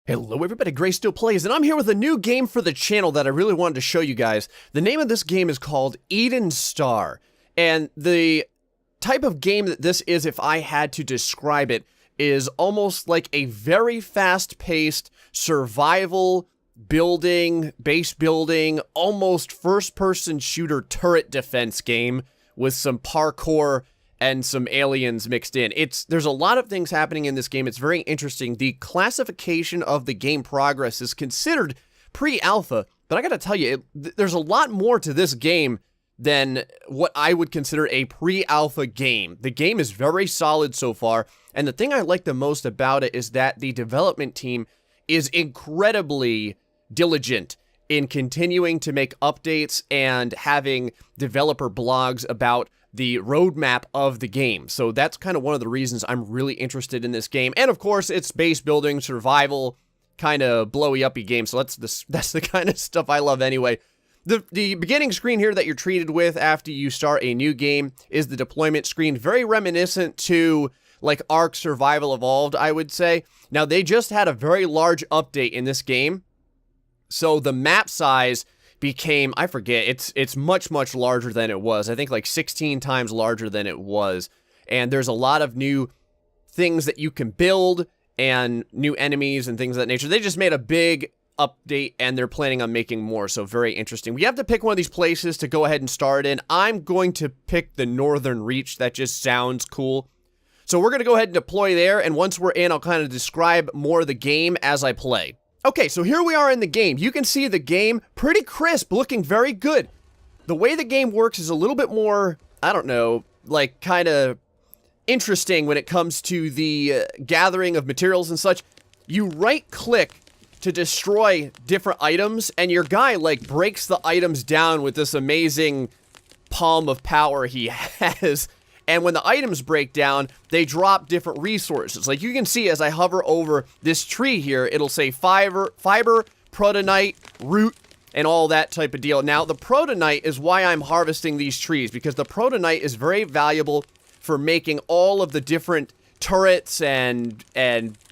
Hello everybody, Gray Still Plays, and I'm here with a new game for the channel that I really wanted to show you guys. The name of this game is called Eden Star, and the type of game that this is, if I had to describe it, is almost like a very fast-paced survival building, base building, almost first-person shooter turret defense game with some parkour and some aliens mixed in. There's a lot of things happening in this game. It's very interesting. The classification of the game progress is considered pre-alpha, but I gotta tell you, there's a lot more to this game than what I would consider a pre-alpha game. The game is very solid so far, and the thing I like the most about it is that the development team is incredibly diligent in continuing to make updates and having developer blogs about the roadmap of the game. So that's kind of one of the reasons I'm really interested in this game. And of course, it's base building, survival, kind of blowy-uppy game. So that's the kind of stuff I love anyway. The beginning screen here that you're treated with after you start a new game is the deployment screen. Very reminiscent to like Ark Survival Evolved, I would say. Now, they just had a very large update in this game. So the map size became, I forget, it's much larger than it was. I think like 16 times larger than it was. And there's a lot of new things that you can build and new enemies and things of that nature. They just made a big update and they're planning on making more, so very interesting. We have to pick one of these places to go ahead and start in. I'm going to pick the Northern Reach. That just sounds cool. So we're going to go ahead and deploy there, and once we're in, I'll kind of describe more of the game as I play. Okay, so here we are in the game. You can see the game pretty crisp, looking very good. The way the game works is a little bit more, I don't know, like kind of interesting when it comes to the gathering of materials and such. You right-click to destroy different items, and your guy, like, breaks the items down with this amazing palm of power he has. And when the items break down, they drop different resources. Like you can see as I hover over this tree here, it'll say fiber, protonite, root, and all that type of deal. Now, the protonite is why I'm harvesting these trees, because the protonite is very valuable for making all of the different turrets and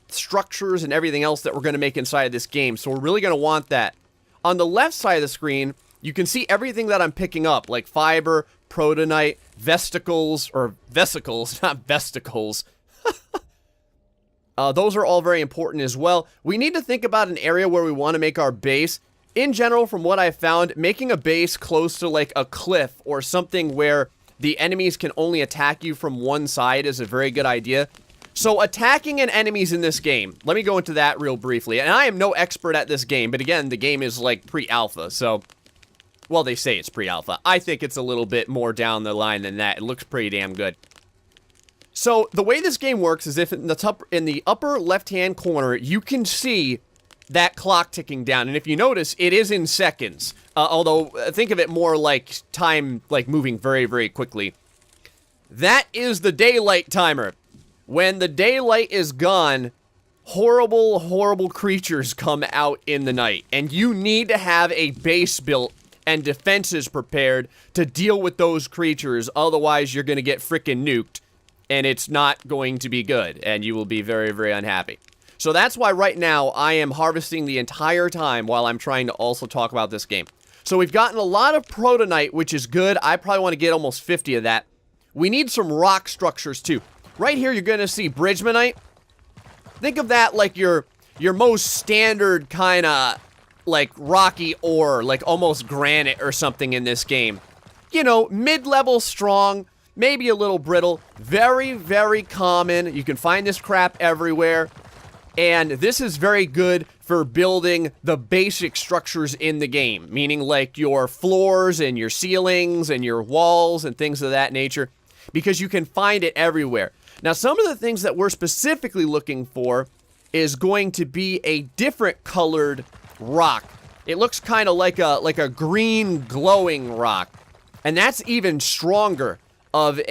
structures and everything else that we're going to make inside of this game. So we're really going to want that. On the left side of the screen, you can see everything that I'm picking up, like fiber, protonite, vesicles, not vesicles. Those are all very important as well. We need to think about an area where we want to make our base. In general, from what I've found, making a base close to like a cliff or something where the enemies can only attack you from one side is a very good idea. So attacking enemies in this game, let me go into that real briefly. And I am no expert at this game, but again, the game is like pre-alpha, so... Well, they say it's pre-alpha. I think it's a little bit more down the line than that. It looks pretty damn good. So, the way this game works is if in the upper left-hand corner, you can see that clock ticking down. And if you notice, it is in seconds. Although, think of it more like time, like moving very, very quickly. That is the daylight timer. When the daylight is gone, horrible creatures come out in the night. And you need to have a base built and defenses prepared to deal with those creatures, otherwise you're going to get frickin' nuked, and it's not going to be good, and you will be very, very unhappy. So that's why right now I am harvesting the entire time while I'm trying to also talk about this game. So we've gotten a lot of protonite, which is good. I probably want to get almost 50 of that. We need some rock structures too. Right here you're going to see bridgemanite. Think of that like your most standard kind of like rocky ore, like almost granite or something in this game. You know, mid-level strong, maybe a little brittle, very, very common. You can find this crap everywhere. And this is very good for building the basic structures in the game, meaning like your floors and your ceilings and your walls and things of that nature, because you can find it everywhere. Now, some of the things that we're specifically looking for is going to be a different colored rock. It looks kind of like a green glowing rock, and that's even stronger of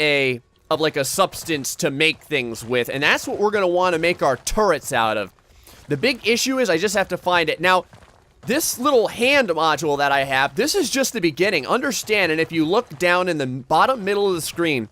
like a substance to make things with, and that's what we're going to want to make our turrets out of. The big issue is I just have to find it. Now, this little hand module that I have, this is just the beginning. Understand, and if you look down in the bottom middle of the screen,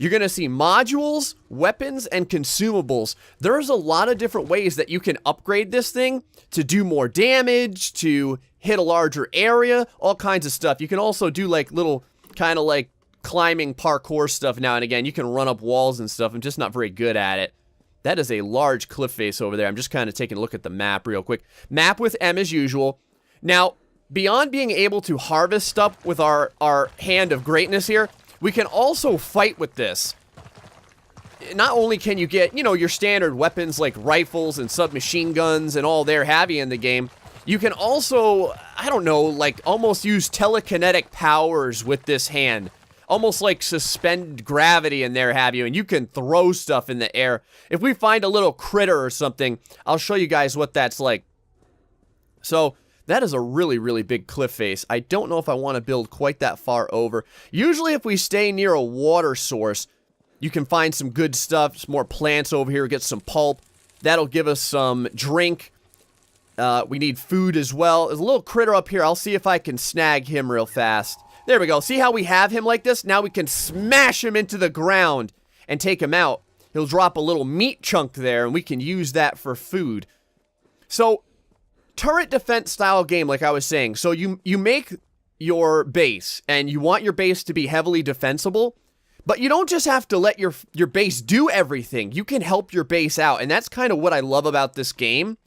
You're going to see modules, weapons, and consumables. There's a lot of different ways that you can upgrade this thing to do more damage, to hit a larger area, all kinds of stuff. You can also do like little kind of like climbing parkour stuff now and again. You can run up walls and stuff. I'm just not very good at it. That is a large cliff face over there. I'm just kind of taking a look at the map real quick. Map with M as usual. Now, beyond being able to harvest stuff with our hand of greatness here, we can also fight with this. Not only can you get, you know, your standard weapons like rifles and submachine guns and all there have you in the game, you can also, I don't know, like almost use telekinetic powers with this hand. Almost like suspend gravity in there have you, and you can throw stuff in the air. If we find a little critter or something, I'll show you guys what that's like. So, that is a really, really big cliff face. I don't know if I want to build quite that far over. Usually if we stay near a water source, you can find some good stuff, some more plants over here, get some pulp. That'll give us some drink. We need food as well. There's a little critter up here. I'll see if I can snag him real fast. There we go. See how we have him like this? Now we can smash him into the ground and take him out. He'll drop a little meat chunk there, and we can use that for food. So, turret defense style game, like I was saying. So you make your base, and you want your base to be heavily defensible, but you don't just have to let your base do everything. You can help your base out, and that's kind of what I love about this game.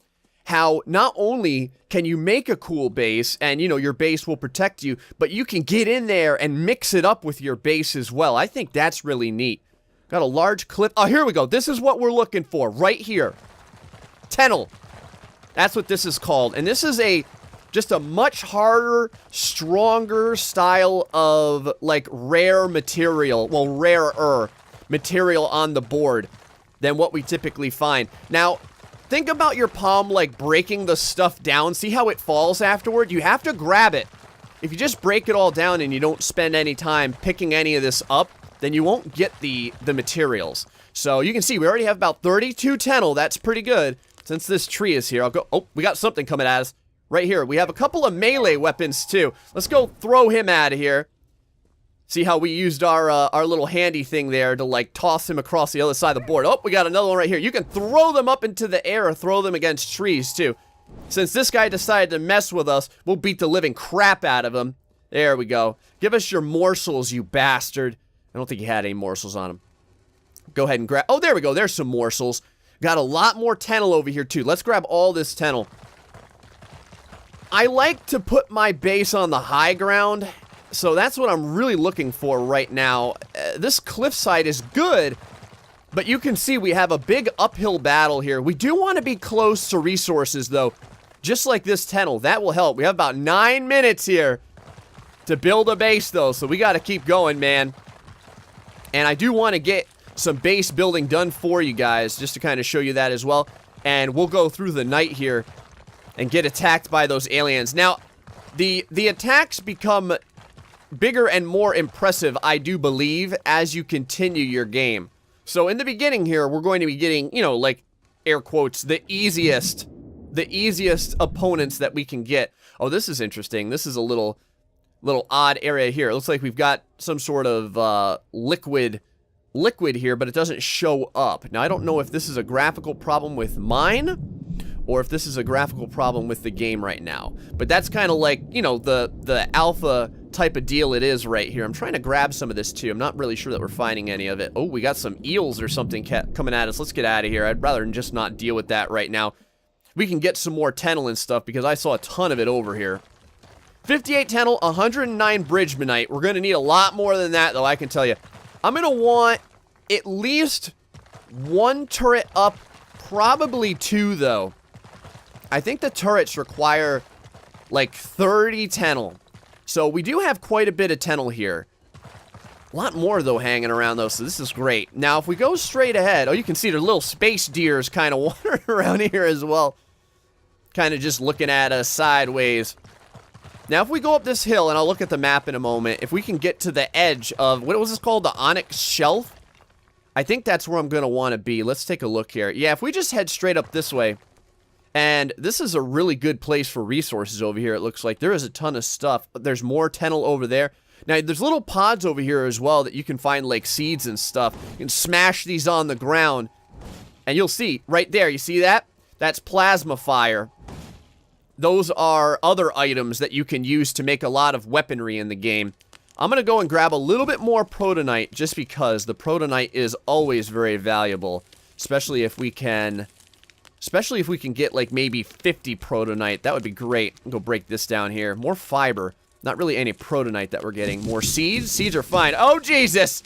How not only can you make a cool base, and you know, your base will protect you, but you can get in there and mix it up with your base as well. I think that's really neat. Got a large cliff. Oh, here we go. This is what we're looking for right here. Tunnel. That's what this is called. And this is just a much harder, stronger style of, like, rare material. Well, rarer material on the board than what we typically find. Now, think about your palm, like, breaking the stuff down. See how it falls afterward? You have to grab it. If you just break it all down and you don't spend any time picking any of this up, then you won't get the materials. So, you can see we already have about 32 tunnel. That's pretty good. Since this tree is here, I'll go... Oh, we got something coming at us. Right here. We have a couple of melee weapons, too. Let's go throw him out of here. See how we used our little handy thing there to, like, toss him across the other side of the board. Oh, we got another one right here. You can throw them up into the air or throw them against trees, too. Since this guy decided to mess with us, we'll beat the living crap out of him. There we go. Give us your morsels, you bastard. I don't think he had any morsels on him. Go ahead and grab... Oh, there we go. There's some morsels. Got a lot more tunnel over here, too. Let's grab all this tunnel. I like to put my base on the high ground, so that's what I'm really looking for right now. This cliffside is good, but you can see we have a big uphill battle here. We do want to be close to resources, though, just like this tunnel. That will help. We have about 9 minutes here to build a base, though, so we got to keep going, man. And I do want to get some base building done for you guys, just to kind of show you that as well. And we'll go through the night here and get attacked by those aliens. Now, the attacks become bigger and more impressive, I do believe, as you continue your game. So in the beginning here, we're going to be getting, you know, like, air quotes, the easiest opponents that we can get. Oh, this is interesting. This is a little odd area here. It looks like we've got some sort of liquid here, but it doesn't show up. Now, I don't know if this is a graphical problem with mine or if this is a graphical problem with the game right now. But that's kind of like, you know, the alpha type of deal it is right here. I'm trying to grab some of this too. I'm not really sure that we're finding any of it. Oh, we got some eels or something coming at us. Let's get out of here. I'd rather just not deal with that right now. We can get some more tunnel and stuff because I saw a ton of it over here. 58 tunnel, 109 bridgemanite. We're going to need a lot more than that, though, I can tell you. I'm going to want at least 1 turret up, probably 2, though. I think the turrets require, like, 30 tunnel. So we do have quite a bit of tunnel here. A lot more, though, hanging around, though, so this is great. Now, if we go straight ahead... Oh, you can see there's little space deers kind of wandering around here as well. Kind of just looking at us sideways. Now, if we go up this hill, and I'll look at the map in a moment, if we can get to the edge of... What was this called? The Onyx Shelf? I think that's where I'm going to want to be. Let's take a look here. Yeah, if we just head straight up this way... And this is a really good place for resources over here, it looks like. There is a ton of stuff. There's more tunnel over there. Now, there's little pods over here as well that you can find, like seeds and stuff. You can smash these on the ground, and you'll see right there. You see that? That's plasma fire. Those are other items that you can use to make a lot of weaponry in the game. I'm going to go and grab a little bit more protonite just because the protonite is always very valuable, especially if we can get like maybe 50 protonite. That would be great. I'll go break this down here. More fiber. Not really any protonite that we're getting. More seeds. Seeds are fine. Oh, Jesus!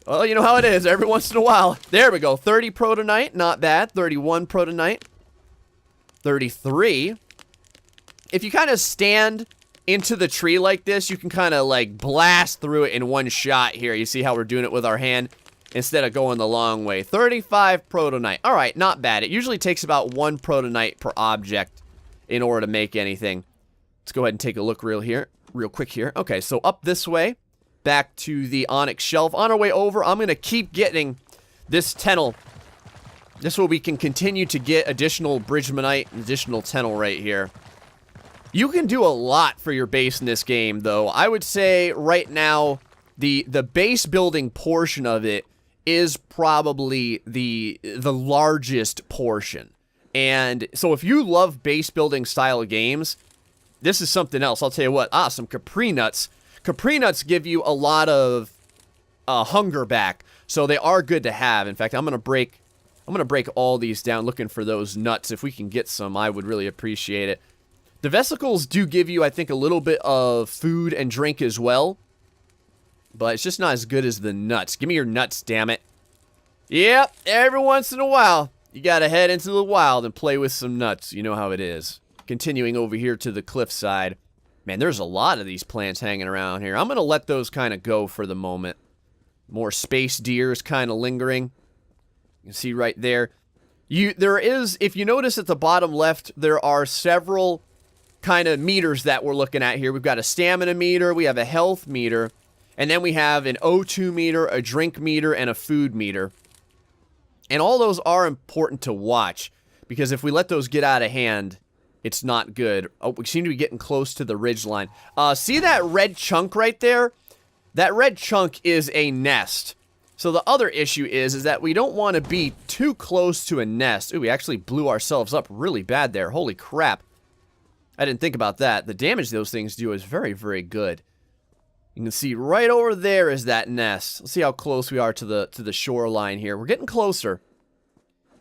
Well, you know how it is every once in a while. There we go. 30 protonite. Not bad. 31 protonite. 33. If you kind of stand into the tree like this, you can kind of like blast through it in one shot here. You see how we're doing it with our hand instead of going the long way. 35 protonite. All right, not bad. It usually takes about 1 protonite per object in order to make anything. Let's go ahead and take a look real quick here. Okay, so up this way, back to the onyx shelf. On our way over, I'm going to keep getting this tennel. This way we can continue to get additional bridgemanite and additional tennel right here. You can do a lot for your base in this game, though. I would say right now, the base building portion of it is probably the largest portion. And so if you love base building style games, this is something else. I'll tell you what. Some Capri Nuts. Capri Nuts give you a lot of hunger back, so they are good to have. In fact, I'm gonna break all these down, looking for those nuts. If we can get some, I would really appreciate it. The vesicles do give you, I think, a little bit of food and drink as well, but it's just not as good as the nuts. Give me your nuts, damn it. Yep, every once in a while, you gotta head into the wild and play with some nuts. You know how it is. Continuing over here to the cliffside. Man, there's a lot of these plants hanging around here. I'm going to let those kind of go for the moment. More space deers kind of lingering. You can see right there. There is, if you notice at the bottom left, there are several kind of meters that we're looking at here. We've got a stamina meter, we have a health meter, and then we have an O2 meter, a drink meter, and a food meter. And all those are important to watch, because if we let those get out of hand, it's not good. Oh, we seem to be getting close to the ridge line. See that red chunk right there? That red chunk is a nest. So the other issue is that we don't want to be too close to a nest. Ooh, we actually blew ourselves up really bad there. Holy crap. I didn't think about that. The damage those things do is very, very good. You can see right over there is that nest. Let's see how close we are to the shoreline here. We're getting closer.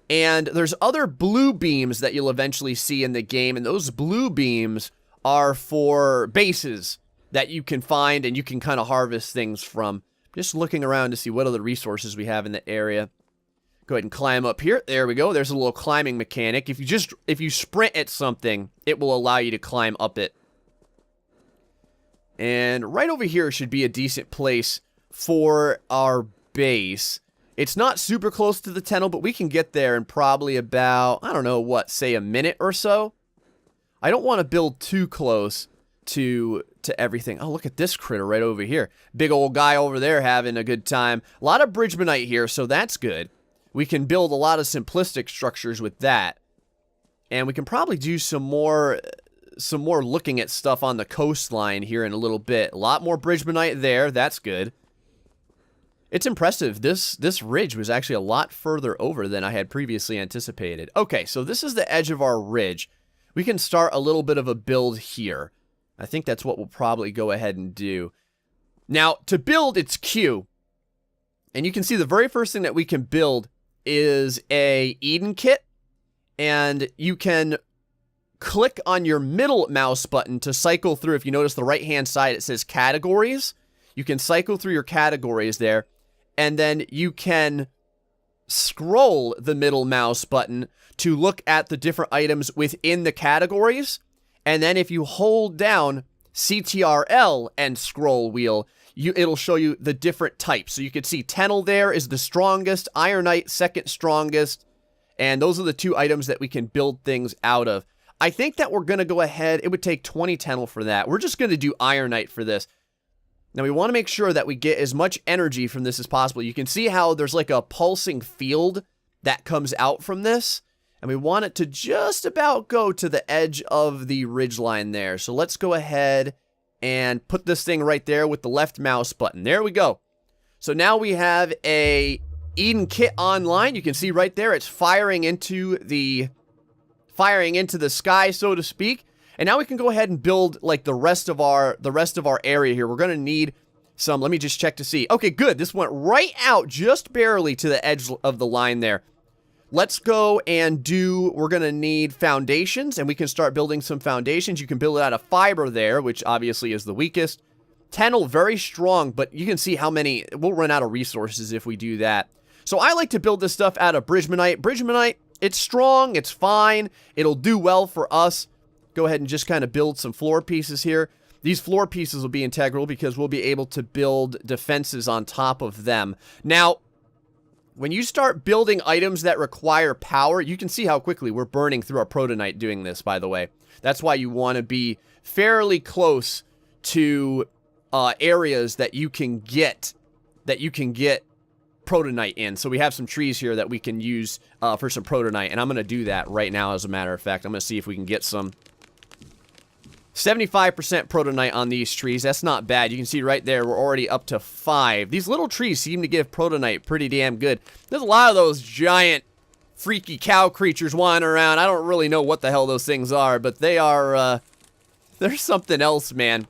And there's other blue beams that you'll eventually see in the game, and those blue beams are for bases that you can find and you can kind of harvest things from. Just looking around to see what other resources we have in the area. Go ahead and climb up here. There we go. There's a little climbing mechanic. If you sprint at something, it will allow you to climb up it. And right over here should be a decent place for our base. It's not super close to the tunnel, but we can get there in probably about, I don't know what, say a minute or so. I don't want to build too close to everything. Oh, look at this critter right over here. Big old guy over there having a good time. A lot of bridgemanite here, so that's good. We can build a lot of simplistic structures with that. And we can probably do some more looking at stuff on the coastline here in a little bit. A lot more bridgemanite there. That's good. It's impressive. This ridge was actually a lot further over than I had previously anticipated. Okay, so this is the edge of our ridge. We can start a little bit of a build here. I think that's what we'll probably go ahead and do. Now, to build, it's Q. And you can see the very first thing that we can build is a Eden kit. And you can click on your middle mouse button to cycle through. If you notice the right-hand side, it says categories. You can cycle through your categories there. And then you can scroll the middle mouse button to look at the different items within the categories. And then if you hold down CTRL and scroll wheel, it'll show you the different types. So you can see Tennel there is the strongest, Ironite second strongest, and those are the two items that we can build things out of. I think that we're going to go ahead, it would take 20 Tennel for that. We're just going to do Ironite for this. Now we want to make sure that we get as much energy from this as possible. You can see how there's like a pulsing field that comes out from this. And we want it to just about go to the edge of the ridgeline there. So let's go ahead and put this thing right there with the left mouse button. There we go. So now we have a Eden kit online. You can see right there it's firing into the sky, so to speak. And now we can go ahead and build like the rest of our area here. We're going to need some, let me just check to see. Okay, good. This went right out just barely to the edge of the line there. Let's go and we're going to need foundations, and we can start building some foundations. You can build it out of fiber there, which obviously is the weakest. Tennel, very strong, but you can see how many, we'll run out of resources if we do that. So I like to build this stuff out of Bridgmanite. Bridgmanite, it's strong, it's fine, it'll do well for us. Go ahead and just kind of build some floor pieces here. These floor pieces will be integral because we'll be able to build defenses on top of them. Now, when you start building items that require power, you can see how quickly we're burning through our protonite doing this, by the way. That's why you want to be fairly close to areas that you can get protonite in. So we have some trees here that we can use for some protonite, and I'm going to do that right now, as a matter of fact. I'm going to see if we can get some. 75% protonite on these trees. That's not bad. You can see right there, we're already up to 5. These little trees seem to give protonite pretty damn good. There's a lot of those giant, freaky cow creatures wandering around. I don't really know what the hell those things are, but they are, they're something else, man.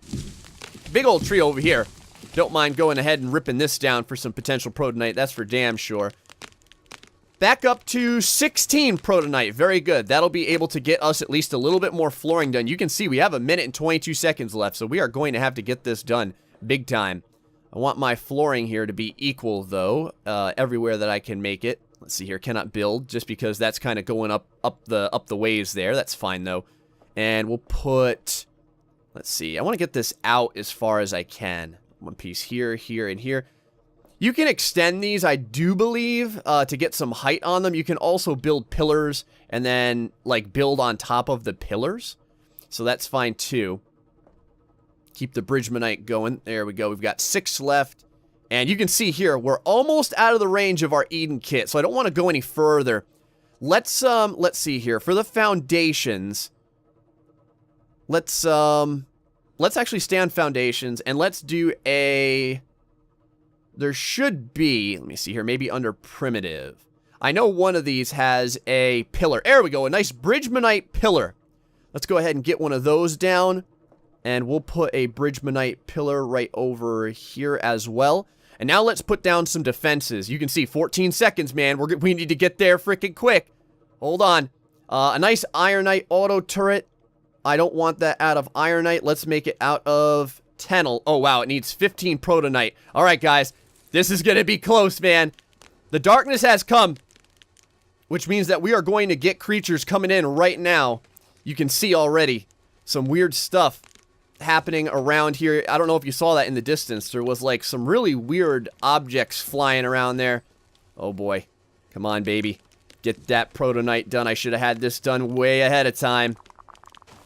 Big old tree over here. Don't mind going ahead and ripping this down for some potential protonite. That's for damn sure. Back up to 16 protonite. Very good. That'll be able to get us at least a little bit more flooring done. You can see we have 1 minute and 22 seconds left, so we are going to have to get this done big time. I want my flooring here to be equal, though, everywhere that I can make it. Let's see here. Cannot build, just because that's kind of going up the ways there. That's fine, though. And we'll put... Let's see. I want to get this out as far as I can. One piece here, here, and here. You can extend these, I do believe, to get some height on them. You can also build pillars and then, like, build on top of the pillars. So that's fine, too. Keep the Bridgmanite going. There we go. We've got 6 left. And you can see here, we're almost out of the range of our Eden kit, so I don't want to go any further. Let's see here. For the foundations, let's actually stay on foundations, and let's do a... There should be, let me see here, maybe under primitive. I know one of these has a pillar. There we go, a nice Bridgmanite pillar. Let's go ahead and get one of those down. And we'll put a Bridgmanite pillar right over here as well. And now let's put down some defenses. You can see 14 seconds, man. We need to get there freaking quick. Hold on. A nice ironite auto turret. I don't want that out of ironite. Let's make it out of Tennel. Oh, wow, it needs 15 protonite. All right, guys. This is going to be close, man. The darkness has come, which means that we are going to get creatures coming in right now. You can see already some weird stuff happening around here. I don't know if you saw that in the distance. There was like some really weird objects flying around there. Oh boy. Come on, baby. Get that protonite done. I should have had this done way ahead of time.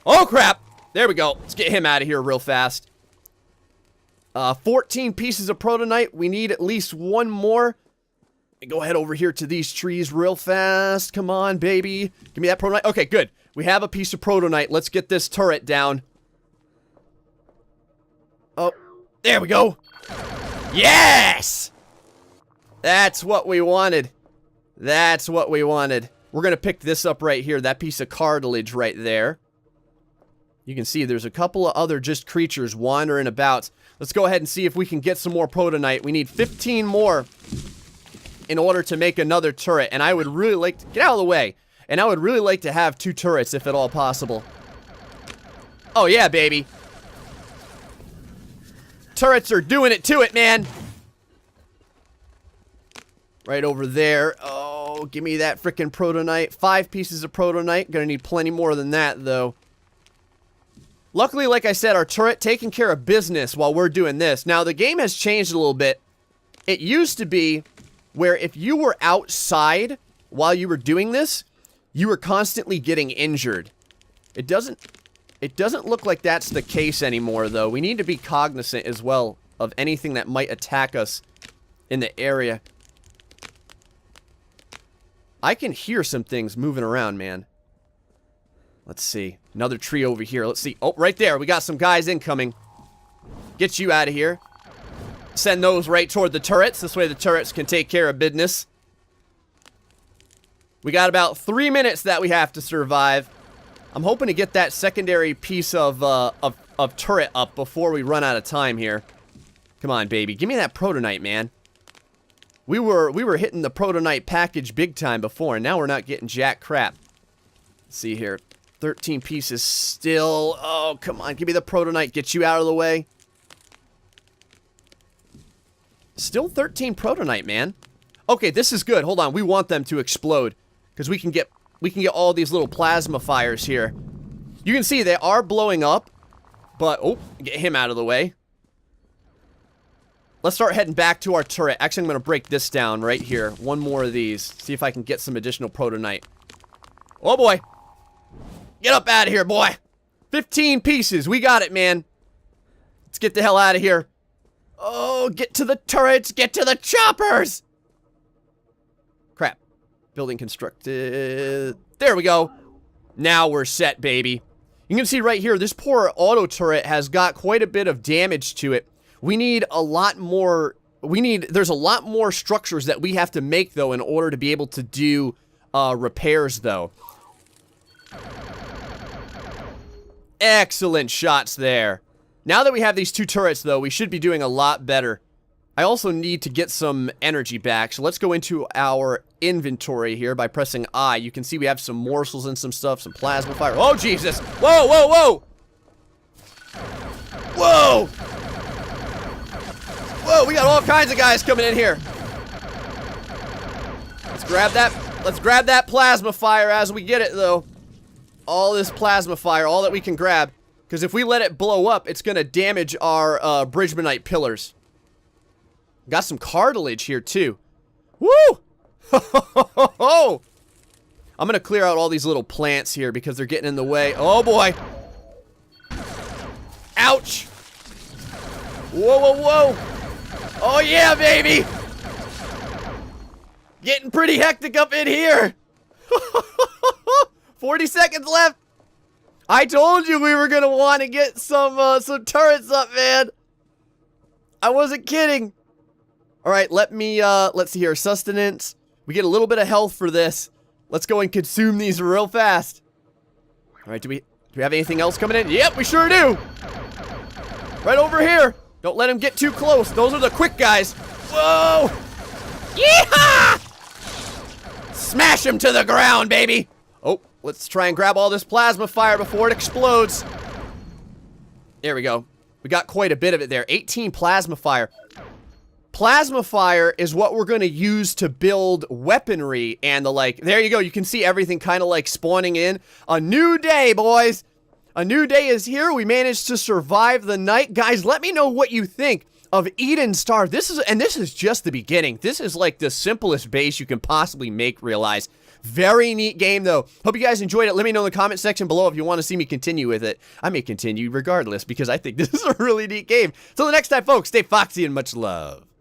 Oh, crap. There we go. Let's get him out of here real fast. 14 pieces of protonite. We need at least one more. Go ahead over here to these trees real fast. Come on, baby. Give me that protonite. Okay, good. We have a piece of protonite. Let's get this turret down. Oh, there we go. Yes! That's what we wanted. That's what we wanted. We're going to pick this up right here. That piece of cartilage right there. You can see there's a couple of other just creatures wandering about. Let's go ahead and see if we can get some more protonite. We need 15 more in order to make another turret. And I would really like to... Get out of the way. And I would really like to have 2 turrets if at all possible. Oh, yeah, baby. Turrets are doing it to it, man. Right over there. Oh, give me that freaking protonite. 5 pieces of protonite. Gonna need plenty more than that, though. Luckily, like I said, our turret taking care of business while we're doing this. Now, the game has changed a little bit. It used to be where if you were outside while you were doing this, you were constantly getting injured. It doesn't look like that's the case anymore, though. We need to be cognizant as well of anything that might attack us in the area. I can hear some things moving around, man. Let's see. Another tree over here. Let's see. Oh, right there. We got some guys incoming. Get you out of here. Send those right toward the turrets. This way the turrets can take care of business. We got about 3 minutes that we have to survive. I'm hoping to get that secondary piece of turret up before we run out of time here. Come on, baby. Give me that protonite, man. We were hitting the protonite package big time before, and now we're not getting jack crap. Let's see here. 13 pieces still. Oh, come on. Give me the protonite. Get you out of the way. Still 13 protonite, man. Okay, this is good. Hold on. We want them to explode because we can get all these little plasma fires here. You can see they are blowing up, but oh, get him out of the way. Let's start heading back to our turret. Actually, I'm going to break this down right here. One more of these. See if I can get some additional protonite. Oh, boy. Get up out of here, boy. 15 pieces. We got it, man. Let's get the hell out of here. Oh, get to the turrets. Get to the choppers. Crap. Building constructed. There we go. Now we're set, baby. You can see right here, this poor auto turret has got quite a bit of damage to it. We need a lot more, there's a lot more structures that we have to make, though, in order to be able to do repairs, though. Excellent shots there. Now that we have these two turrets, though, we should be doing a lot better. I also need to get some energy back, so let's go into our inventory here by pressing I. You can see we have some morsels and some stuff, some plasma fire. Oh, Jesus! Whoa, whoa, whoa! Whoa! Whoa, we got all kinds of guys coming in here. Let's grab that plasma fire as we get it, though. All this plasma fire, all that we can grab. Because if we let it blow up, it's going to damage our Bridgmanite pillars. Got some cartilage here, too. Woo! I'm going to clear out all these little plants here because they're getting in the way. Oh, boy. Ouch. Whoa, whoa, whoa. Oh, yeah, baby. Getting pretty hectic up in here. 40 seconds left. I told you we were going to want to get some turrets up, man. I wasn't kidding. All right, let's see here. Sustenance. We get a little bit of health for this. Let's go and consume these real fast. All right, do we have anything else coming in? Yep, we sure do. Right over here. Don't let them get too close. Those are the quick guys. Whoa. Yeehaw! Smash him to the ground, baby. Oh, let's try and grab all this plasma fire before it explodes. There we go. We got quite a bit of it there. 18 plasma fire. Plasma fire is what we're going to use to build weaponry and the like. There you go. You can see everything kind of like spawning in. A new day, boys. A new day is here. We managed to survive the night. Guys, let me know what you think of Eden Star. This is just the beginning. This is like the simplest base you can possibly make, realize. Very neat game, though. Hope you guys enjoyed it. Let me know in the comment section below if you want to see me continue with it. I may continue regardless because I think this is a really neat game. Till the next time, folks, stay foxy and much love.